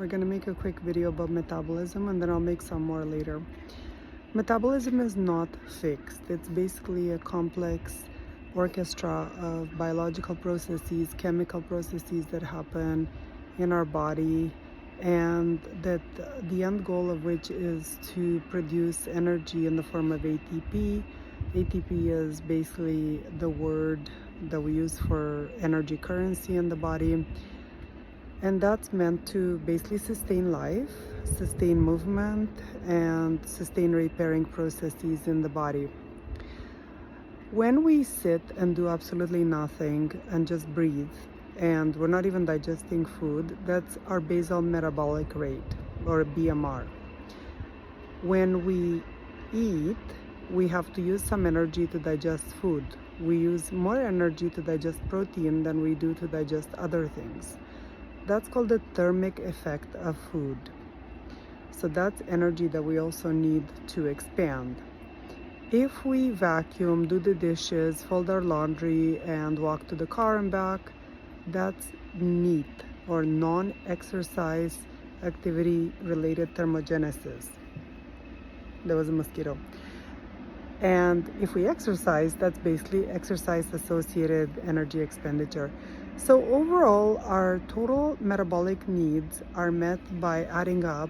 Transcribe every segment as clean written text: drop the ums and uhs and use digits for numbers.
We're going to make a quick video about metabolism and then I'll make some more later. Metabolism is not fixed. It's basically a complex orchestra of biological processes, chemical processes that happen in our body, and that the end goal of which is to produce energy in the form of ATP. ATP is basically the word that we use for energy currency in the body. And that's meant to basically sustain life, sustain movement, and sustain repairing processes in the body. When we sit and do absolutely nothing and just breathe, and we're not even digesting food, that's our basal metabolic rate, or BMR. When we eat, we have to use some energy to digest food. We use more energy to digest protein than we do to digest other things. That's called the thermic effect of food. So that's energy that we also need to expand. If we vacuum, do the dishes, fold our laundry, and walk to the car and back, that's NEAT, or non-exercise activity related thermogenesis. There was a mosquito. And if we exercise, that's basically exercise associated energy expenditure. So overall, our total metabolic needs are met by adding up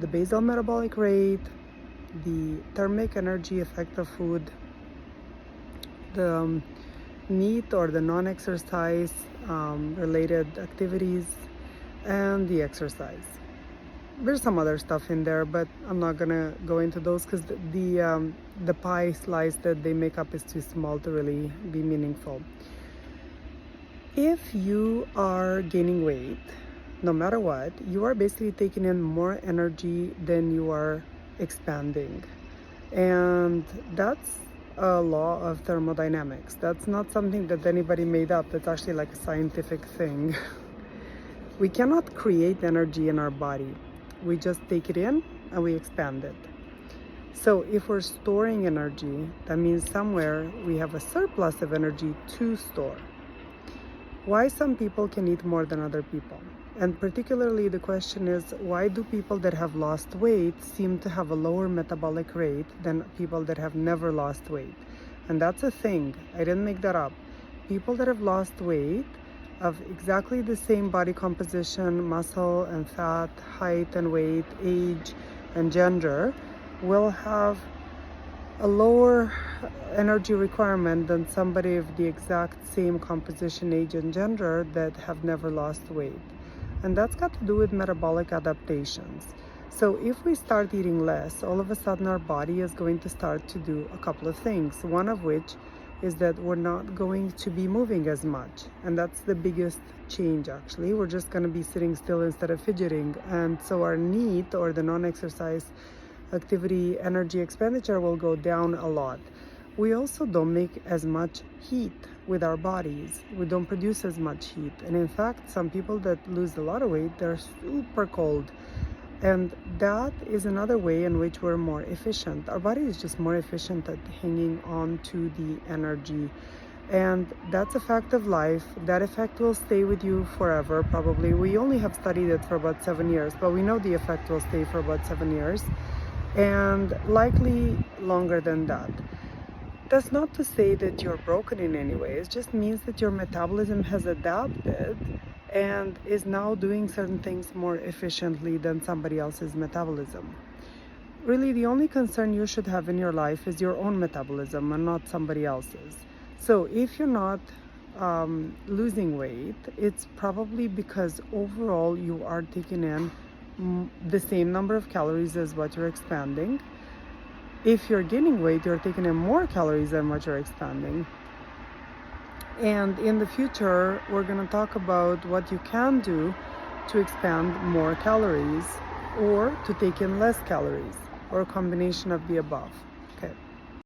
the basal metabolic rate, the thermic energy effect of food, the NEAT or the non-exercise related activities, and the exercise. There's some other stuff in there, but I'm not gonna go into those because the pie slice that they make up is too small to really be meaningful. If you are gaining weight, no matter what, you are basically taking in more energy than you are expanding. And that's a law of thermodynamics. That's not something that anybody made up. That's actually like a scientific thing. We cannot create energy in our body. We just take it in and we expand it. So if we're storing energy, that means somewhere we have a surplus of energy to store. Why some people can eat more than other people? And particularly the question is, why do people that have lost weight seem to have a lower metabolic rate than people that have never lost weight? And that's a thing. I didn't make that up. People that have lost weight of exactly the same body composition, muscle and fat, height and weight, age and gender will have a lower energy requirement than somebody of the exact same composition, age and gender that have never lost weight. And that's got to do with metabolic adaptations. So if we start eating less, all of a sudden our body is going to start to do a couple of things. One of which is that we're not going to be moving as much. And that's the biggest change actually. We're just going to be sitting still instead of fidgeting. And so our NEAT, or the non-exercise activity energy expenditure, will go down a lot. We also don't make as much heat with our bodies. We don't produce as much heat. And in fact, some people that lose a lot of weight, they're super cold. And that is another way in which we're more efficient. Our body is just more efficient at hanging on to the energy. And that's a fact of life. That effect will stay with you forever, probably. We only have studied it for about 7 years, but we know the effect will stay for about 7 years, and likely longer than that. That's not to say that you're broken in any way. It just means that your metabolism has adapted and is now doing certain things more efficiently than somebody else's metabolism. Really, the only concern you should have in your life is your own metabolism and not somebody else's. So if you're not losing weight, it's probably because overall you are taking in the same number of calories as what you're expanding. If you're gaining weight, you're taking in more calories than what you're expanding. And in the future, we're going to talk about what you can do to expand more calories or to take in less calories, or a combination of the above.